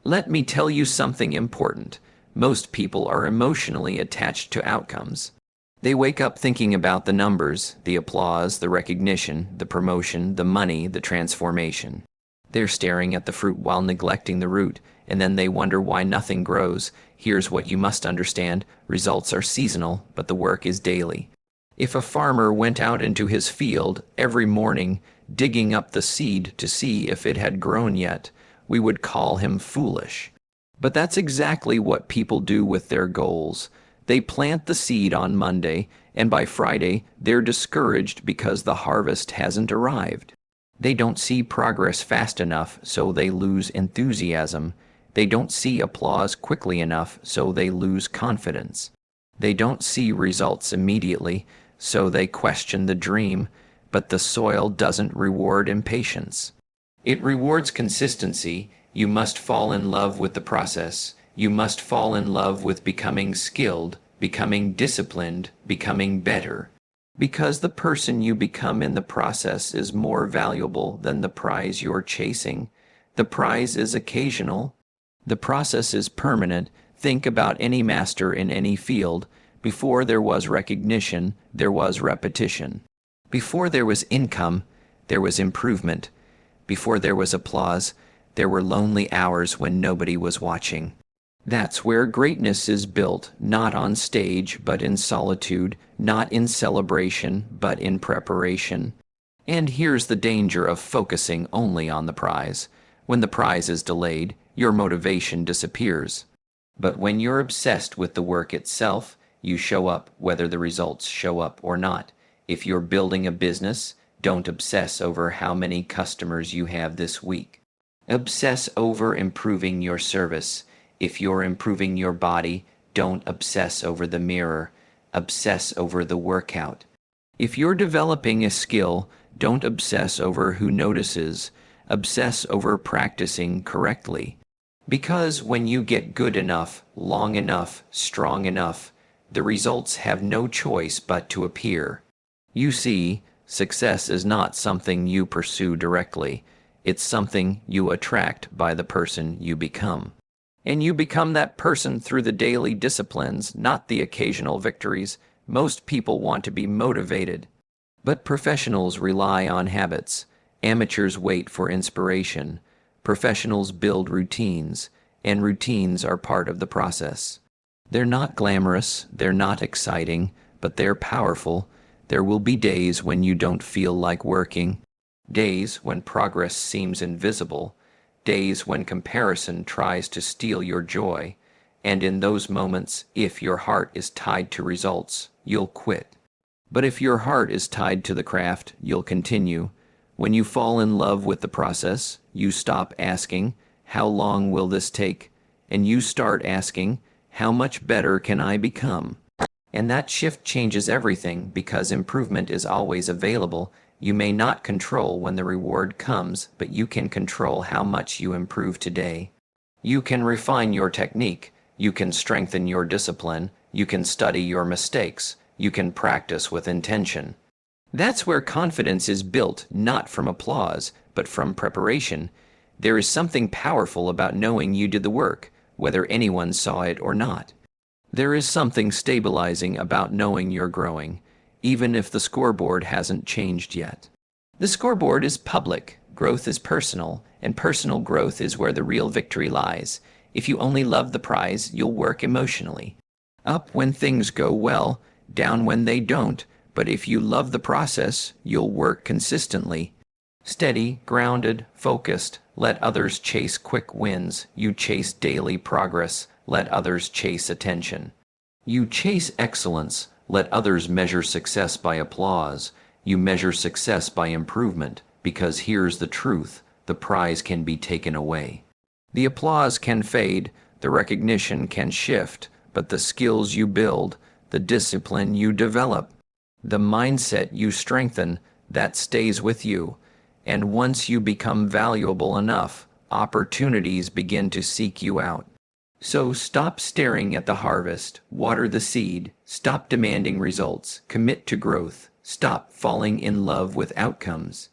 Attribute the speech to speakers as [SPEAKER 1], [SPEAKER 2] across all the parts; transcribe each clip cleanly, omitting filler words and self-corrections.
[SPEAKER 1] Let me tell you something important. Most people are emotionally attached to outcomes. They wake up thinking about the numbers, the applause, the recognition, the promotion, the money, the transformation. They're staring at the fruit while neglecting the root, and then they wonder why nothing grows. Here's what you must understand. Results are seasonal, but the work is daily. If a farmer went out into his field every morning, digging up the seed to see if it had grown yet, we would call him foolish. But that's exactly what people do with their goals. They plant the seed on Monday, and by Friday, they're discouraged because the harvest hasn't arrived. They don't see progress fast enough, so they lose enthusiasm. They don't see applause quickly enough, so they lose confidence. They don't see results immediately, so they question the dream, but the soil doesn't reward impatience. It rewards consistency. You must fall in love with the process. You must fall in love with becoming skilled, becoming disciplined, becoming better. Because the person you become in the process is more valuable than the prize you're chasing. The prize is occasional. The process is permanent. Think about any master in any field. Before there was recognition, there was repetition. Before there was income, there was improvement. Before there was applause, there were lonely hours when nobody was watching. That's where greatness is built, not on stage, but in solitude, not in celebration, but in preparation. And here's the danger of focusing only on the prize. When the prize is delayed, your motivation disappears. But when you're obsessed with the work itself, you show up whether the results show up or not. If you're building a business, don't obsess over how many customers you have this week. Obsess over improving your service. If you're improving your body, don't obsess over the mirror. Obsess over the workout. If you're developing a skill, don't obsess over who notices. Obsess over practicing correctly. Because when you get good enough, long enough, strong enough, the results have no choice but to appear. You see, success is not something you pursue directly. It's something you attract by the person you become. And you become that person through the daily disciplines, not the occasional victories. Most people want to be motivated. But professionals rely on habits. Amateurs wait for inspiration. Professionals build routines, and routines are part of the process. They're not glamorous, they're not exciting, but they're powerful. There will be days when you don't feel like working, days when progress seems invisible, days when comparison tries to steal your joy, and in those moments, if your heart is tied to results, you'll quit. But if your heart is tied to the craft, you'll continue. When you fall in love with the process, you stop asking, "How long will this take?" and you start asking, "How much better can I become?" And that shift changes everything because improvement is always available. You may not control when the reward comes, but you can control how much you improve today. You can refine your technique. You can strengthen your discipline. You can study your mistakes. You can practice with intention. That's where confidence is built, not from applause, but from preparation. There is something powerful about knowing you did the work, whether anyone saw it or not. There is something stabilizing about knowing you're growing, even if the scoreboard hasn't changed yet. The scoreboard is public, growth is personal, and personal growth is where the real victory lies. If you only love the prize, you'll work emotionally. Up when things go well, down when they don't, but if you love the process, you'll work consistently. Steady, grounded, focused, let others chase quick wins. You chase daily progress, let others chase attention. You chase excellence, let others measure success by applause. You measure success by improvement, because here's the truth, the prize can be taken away. The applause can fade, the recognition can shift, but the skills you build, the discipline you develop, the mindset you strengthen, that stays with you. And once you become valuable enough, opportunities begin to seek you out. So stop staring at the harvest, water the seed, stop demanding results, commit to growth, stop falling in love with outcomes.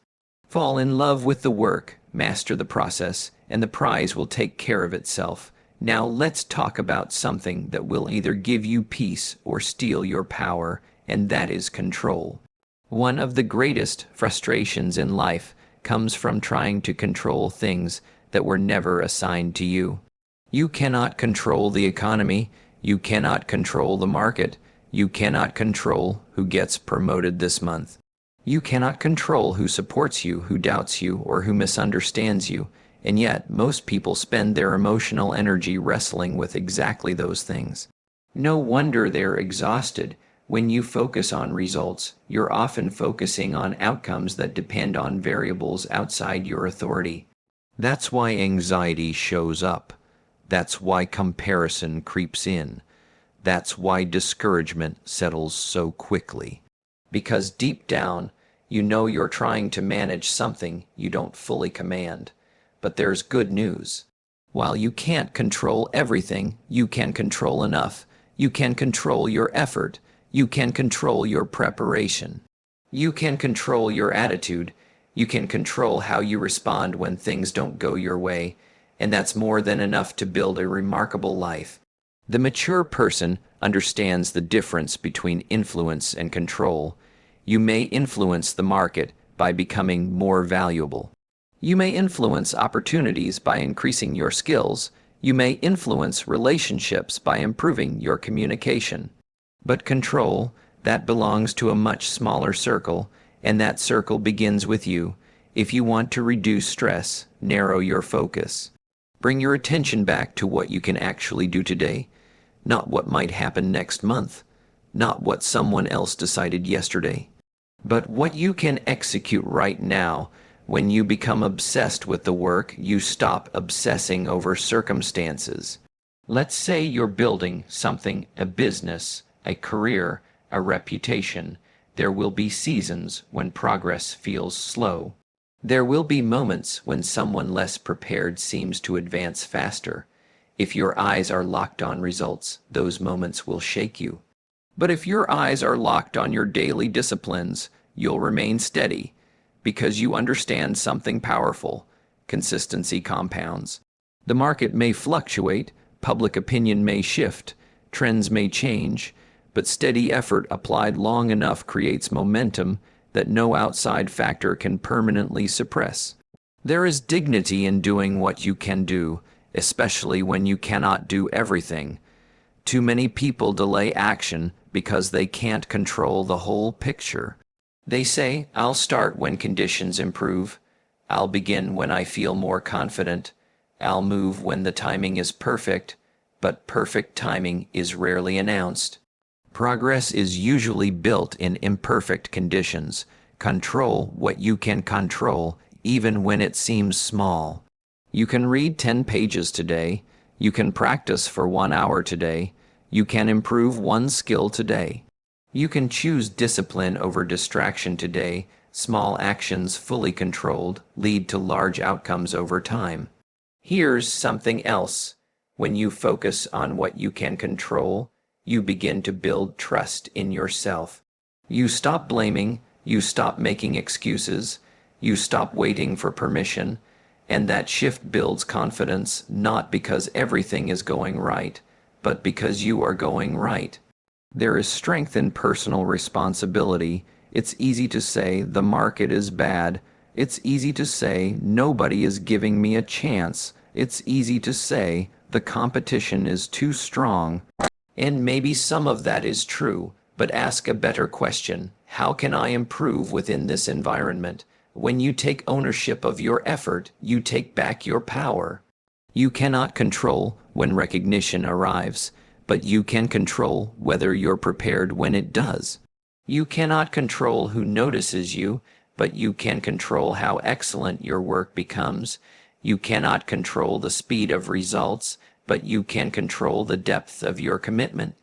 [SPEAKER 1] Fall in love with the work, Master the process, and the prize will take care of itself. Now let's talk about something that will either give you peace or steal your power, and that is control. One of the greatest frustrations in life comes from trying to control things that were never assigned to you. You cannot control the economy. You cannot control the market. You cannot control who gets promoted this month. You cannot control who supports you, who doubts you, or who misunderstands you. And yet, most people spend their emotional energy wrestling with exactly those things. No wonder they're exhausted. When you focus on results, you're often focusing on outcomes that depend on variables outside your authority. That's why anxiety shows up. That's why comparison creeps in. That's why discouragement settles so quickly. Because deep down, you know you're trying to manage something you don't fully command. But there's good news. While you can't control everything, you can control enough. You can control your effort. You can control your preparation. You can control your attitude. You can control how you respond when things don't go your way. And that's more than enough to build a remarkable life. The mature person understands the difference between influence and control. You may influence the market by becoming more valuable. You may influence opportunities by increasing your skills. You may influence relationships by improving your communication. But control, that belongs to a much smaller circle, and that circle begins with you. If you want to reduce stress, narrow your focus. Bring your attention back to what you can actually do today, not what might happen next month, not what someone else decided yesterday, but what you can execute right now. When you become obsessed with the work, you stop obsessing over circumstances. Let's say you're building something, a business, a career, a reputation. There will be seasons when progress feels slow. There will be moments when someone less prepared seems to advance faster. If your eyes are locked on results, those moments will shake you. But if your eyes are locked on your daily disciplines, you'll remain steady. Because you understand something powerful. Consistency compounds. The market may fluctuate, public opinion may shift, trends may change, but steady effort applied long enough creates momentum that no outside factor can permanently suppress. There is dignity in doing what you can do, especially when you cannot do everything. Too many people delay action because they can't control the whole picture. They say, I'll start when conditions improve. I'll begin when I feel more confident. I'll move when the timing is perfect, but perfect timing is rarely announced. Progress is usually built in imperfect conditions. Control what you can control, even when it seems small. You can read 10 pages today. You can practice for 1 hour today. You can improve one skill today. You can choose discipline over distraction today. Small actions fully controlled lead to large outcomes over time. Here's something else. When you focus on what you can control, you begin to build trust in yourself. You stop blaming, you stop making excuses, you stop waiting for permission, and that shift builds confidence not because everything is going right, but because you are going right. There is strength in personal responsibility. It's easy to say the market is bad. It's easy to say nobody is giving me a chance. It's easy to say the competition is too strong. And maybe some of that is true, but ask a better question. How can I improve within this environment? When you take ownership of your effort, you take back your power. You cannot control when recognition arrives, but you can control whether you're prepared when it does. You cannot control who notices you, but you can control how excellent your work becomes. You cannot control the speed of results, but you can control the depth of your commitment.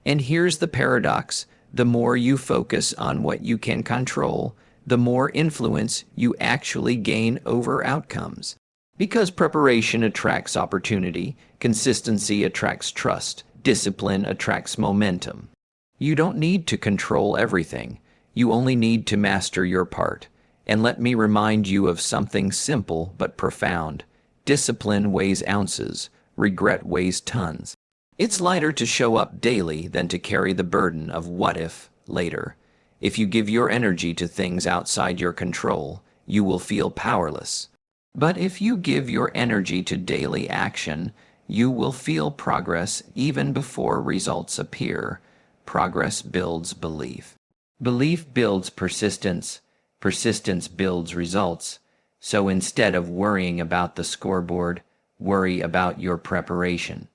[SPEAKER 1] And here's the paradox. The more you focus on what you can control, the more influence you actually gain over outcomes. Because preparation attracts opportunity, consistency attracts trust, discipline attracts momentum. You don't need to control everything. You only need to master your part. And let me remind you of something simple but profound. Discipline weighs ounces, regret weighs tons. It's lighter to show up daily than to carry the burden of what if later. If you give your energy to things outside your control, you will feel powerless. But if you give your energy to daily action, you will feel progress even before results appear. Progress builds belief. Belief builds persistence. Persistence builds results. So instead of worrying about the scoreboard, worry about your preparation.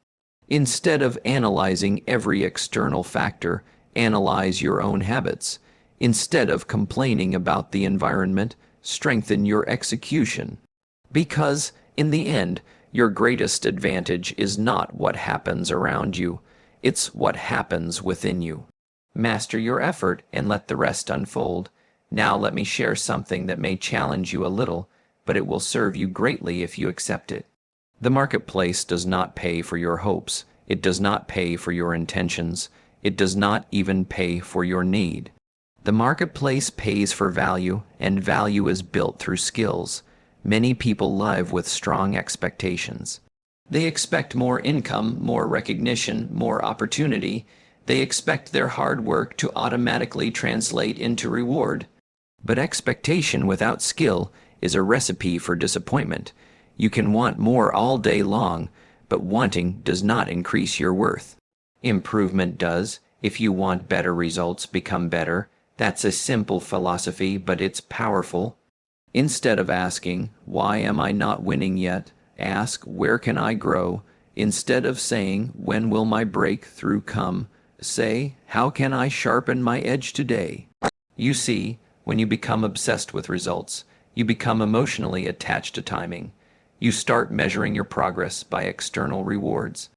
[SPEAKER 1] Instead of analyzing every external factor, analyze your own habits. Instead of complaining about the environment, strengthen your execution. Because, in the end, your greatest advantage is not what happens around you, it's what happens within you. Master your effort and let the rest unfold. Now let me share something that may challenge you a little, but it will serve you greatly if you accept it. The marketplace does not pay for your hopes. It does not pay for your intentions. It does not even pay for your need. The marketplace pays for value, and value is built through skills. Many people live with strong expectations. They expect more income, more recognition, more opportunity. They expect their hard work to automatically translate into reward. But expectation without skill is a recipe for disappointment. You can want more all day long, but wanting does not increase your worth. Improvement does. If you want better results, become better. That's a simple philosophy, but it's powerful. Instead of asking, "Why am I not winning yet?" ask, "Where can I grow?" Instead of saying, "When will my breakthrough come?" say, "How can I sharpen my edge today?" You see, when you become obsessed with results, you become emotionally attached to timing. You start measuring your progress by external rewards.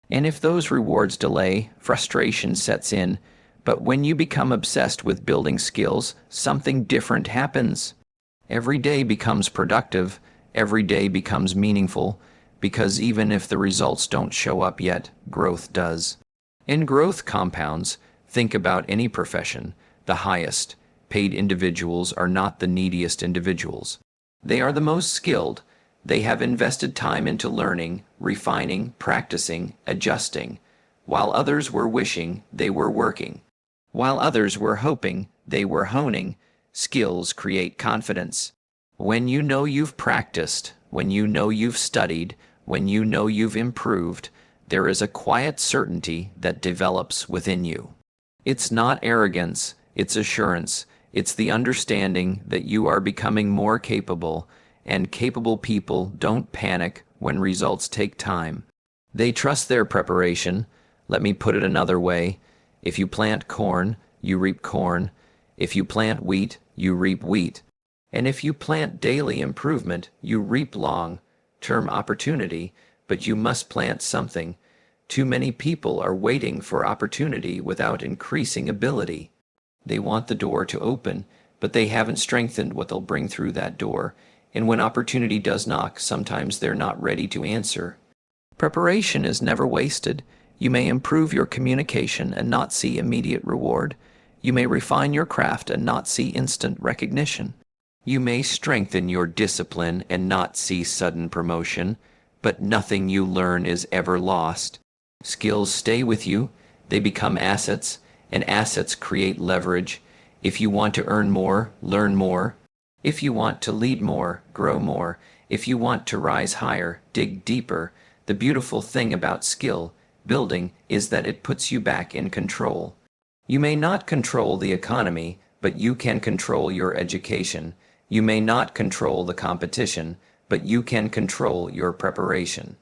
[SPEAKER 1] And if those rewards delay, frustration sets in. But when you become obsessed with building skills, something different happens. Every day becomes productive, every day becomes meaningful, because even if the results don't show up yet, growth does. And growth compounds. Think about any profession. The highest paid individuals are not the neediest individuals. They are the most skilled. They have invested time into learning, refining, practicing, adjusting. While others were wishing, they were working. While others were hoping, they were honing. Skills create confidence. When you know you've practiced, when you know you've studied, when you know you've improved, there is a quiet certainty that develops within you. It's not arrogance, it's assurance. It's the understanding that you are becoming more capable, and capable people don't panic when results take time. They trust their preparation. Let me put it another way. If you plant corn, you reap corn. If you plant wheat, you reap wheat. And if you plant daily improvement, you reap long-term opportunity, but you must plant something. Too many people are waiting for opportunity without increasing ability. They want the door to open, but they haven't strengthened what they'll bring through that door. And when opportunity does knock, sometimes they're not ready to answer. Preparation is never wasted. You may improve your communication and not see immediate reward. You may refine your craft and not see instant recognition. You may strengthen your discipline and not see sudden promotion, but nothing you learn is ever lost. Skills stay with you. They become assets, and assets create leverage. If you want to earn more, learn more. If you want to lead more, grow more. If you want to rise higher, dig deeper. The beautiful thing about skill building is that it puts you back in control. You may not control the economy, but you can control your education. You may not control the competition, but you can control your preparation.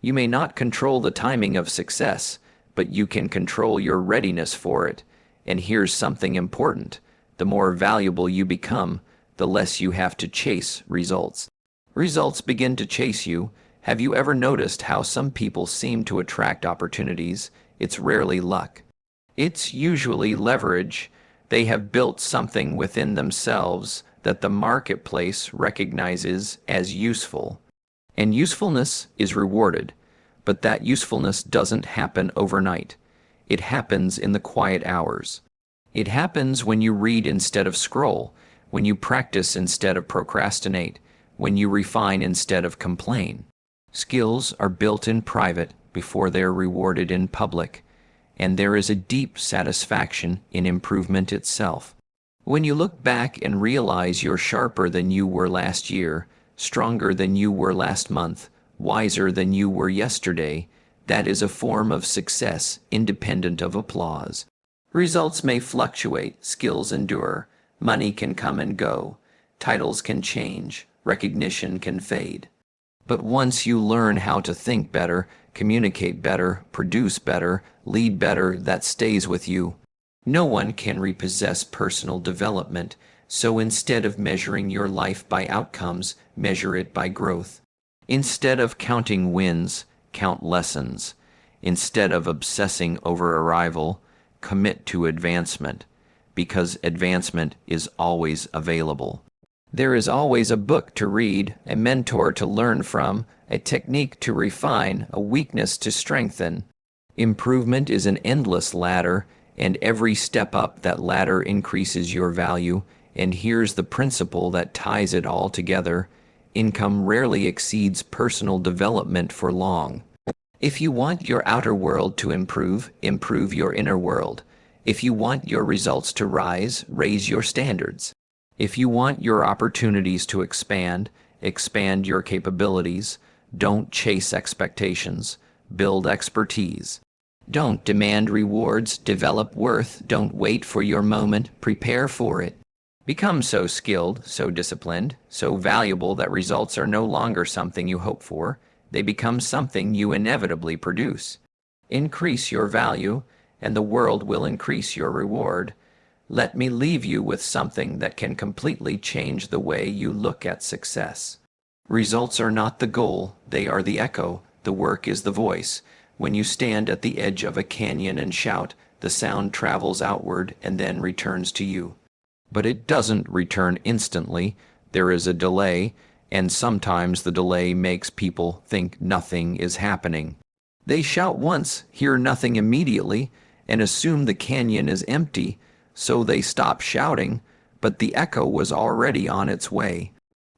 [SPEAKER 1] You may not control the timing of success, but you can control your readiness for it. And here's something important. The more valuable you become, the less you have to chase results. Results begin to chase you. Have you ever noticed how some people seem to attract opportunities? It's rarely luck. It's usually leverage. They have built something within themselves that the marketplace recognizes as useful. And usefulness is rewarded, but that usefulness doesn't happen overnight. It happens in the quiet hours. It happens when you read instead of scroll, when you practice instead of procrastinate, when you refine instead of complain. Skills are built in private before they are rewarded in public, and there is a deep satisfaction in improvement itself. When you look back and realize you're sharper than you were last year, stronger than you were last month, wiser than you were yesterday, that is a form of success independent of applause. Results may fluctuate, skills endure, money can come and go, titles can change, recognition can fade. But once you learn how to think better, communicate better, produce better, lead better, that stays with you. No one can repossess personal development, so instead of measuring your life by outcomes, measure it by growth. Instead of counting wins, count lessons. Instead of obsessing over arrival, commit to advancement, because advancement is always available. There is always a book to read, a mentor to learn from, a technique to refine, a weakness to strengthen. Improvement is an endless ladder, and every step up that ladder increases your value, and here's the principle that ties it all together. Income rarely exceeds personal development for long. If you want your outer world to improve, improve your inner world. If you want your results to rise, raise your standards. If you want your opportunities to expand, expand your capabilities. Don't chase expectations, build expertise. Don't demand rewards, develop worth. Don't wait for your moment, prepare for it. Become so skilled, so disciplined, so valuable that results are no longer something you hope for. They become something you inevitably produce. Increase your value, and the world will increase your reward. Let me leave you with something that can completely change the way you look at success. Results are not the goal, they are the echo. The work is the voice. When you stand at the edge of a canyon and shout, the sound travels outward and then returns to you. But it doesn't return instantly. There is a delay, and sometimes the delay makes people think nothing is happening. They shout once, hear nothing immediately, and assume the canyon is empty, so they stop shouting, but the echo was already on its way.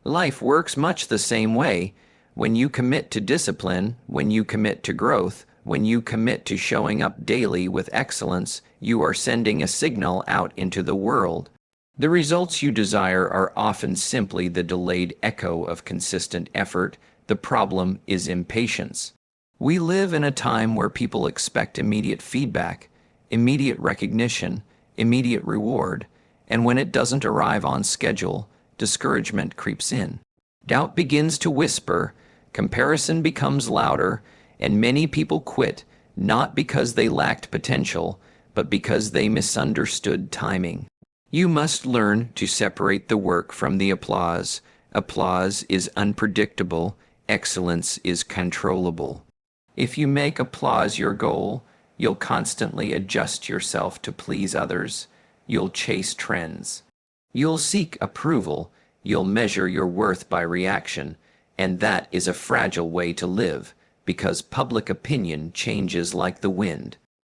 [SPEAKER 1] Life works much the same way. When you commit to discipline, when you commit to growth, when you commit to showing up daily with excellence, you are sending a signal out into the world. The results you desire are often simply the delayed echo of consistent effort. The problem is impatience. We live in a time where people expect immediate feedback, immediate recognition, immediate reward, and when it doesn't arrive on schedule, discouragement creeps in. Doubt begins to whisper, comparison becomes louder, and many people quit, not because they lacked potential, but because they misunderstood timing. You must learn to separate the work from the applause. Applause is unpredictable, excellence is controllable. If you make applause your goal, you'll constantly adjust yourself to please others. You'll chase trends. You'll seek approval. You'll measure your worth by reaction. And that is a fragile way to live, because public opinion changes like the wind.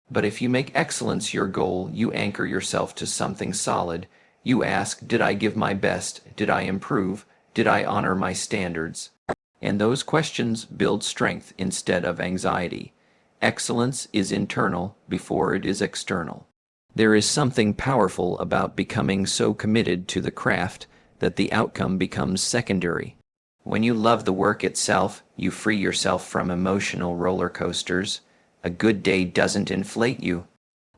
[SPEAKER 1] But if you make excellence your goal, you anchor yourself to something solid. You ask, did I give my best? Did I improve? Did I honor my standards? And those questions build strength instead of anxiety. Excellence is internal before it is external. There is something powerful about becoming so committed to the craft that the outcome becomes secondary. When you love the work itself, you free yourself from emotional roller coasters. A good day doesn't inflate you.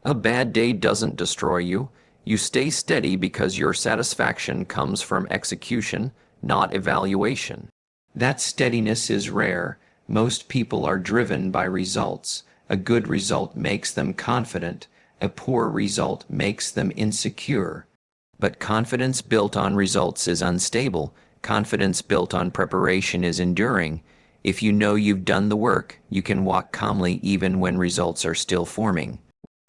[SPEAKER 1] A bad day doesn't destroy you. You stay steady because your satisfaction comes from execution, not evaluation. That steadiness is rare. Most people are driven by results. A good result makes them confident. A poor result makes them insecure. But confidence built on results is unstable. Confidence built on preparation is enduring. If you know you've done the work, you can walk calmly even when results are still forming.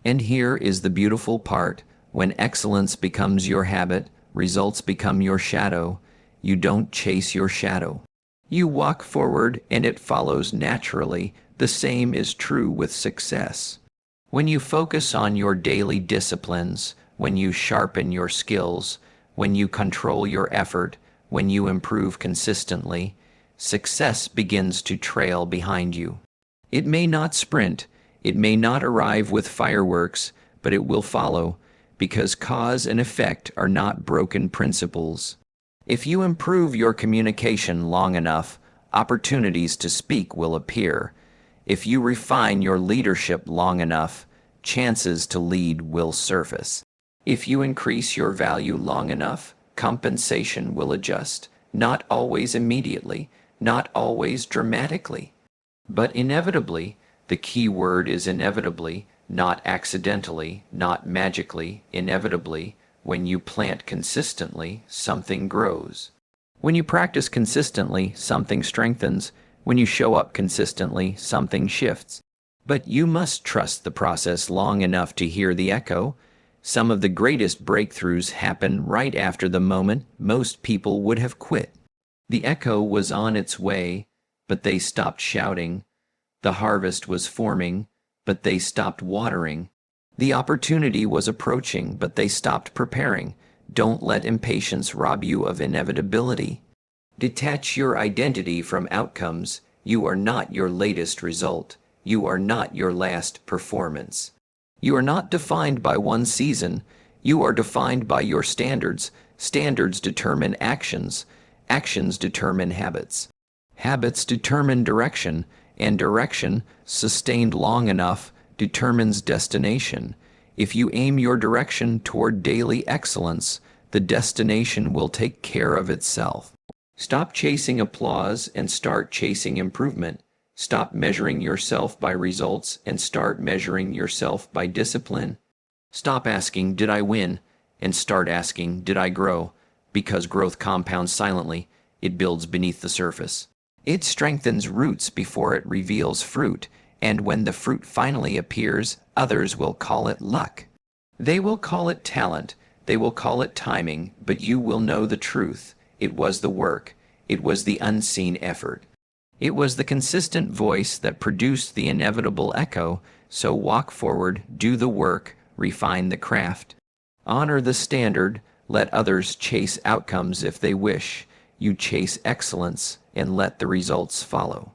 [SPEAKER 1] And here is the beautiful part. When excellence becomes your habit, results become your shadow. You don't chase your shadow. You walk forward and it follows naturally. The same is true with success. When you focus on your daily disciplines, when you sharpen your skills, When you control your effort, when you improve consistently, success begins to trail behind you. It may not sprint, it may not arrive with fireworks, but it will follow, because cause and effect are not broken principles. If you improve your communication long enough, opportunities to speak will appear. If you refine your leadership long enough, chances to lead will surface. If you increase your value long enough, compensation will adjust, not always immediately, not always dramatically, but inevitably. The key word is inevitably, not accidentally, not magically, inevitably. When you plant consistently, something grows. When you practice consistently, something strengthens. When you show up consistently, something shifts. But you must trust the process long enough to hear the echo. Some of the greatest breakthroughs happen right after the moment most people would have quit. The echo was on its way, but they stopped shouting. The harvest was forming, but they stopped watering. The opportunity was approaching, but they stopped preparing. Don't let impatience rob you of inevitability. Detach your identity from outcomes. You are not your latest result. You are not your last performance. You are not defined by one season. You are defined by your standards. Standards determine actions. Actions determine habits. Habits determine direction, and direction, sustained long enough, determines destination. If you aim your direction toward daily excellence, the destination will take care of itself. Stop chasing applause and start chasing improvement. Stop measuring yourself by results and start measuring yourself by discipline. Stop asking, "Did I win?" and start asking, "Did I grow?" Because growth compounds silently, it builds beneath the surface. It strengthens roots before it reveals fruit, and when the fruit finally appears, others will call it luck. They will call it talent, they will call it timing, but you will know the truth. It was the work, it was the unseen effort. It was the consistent voice that produced the inevitable echo, so walk forward, do the work, refine the craft. Honor the standard, let others chase outcomes if they wish. You chase excellence and let the results follow.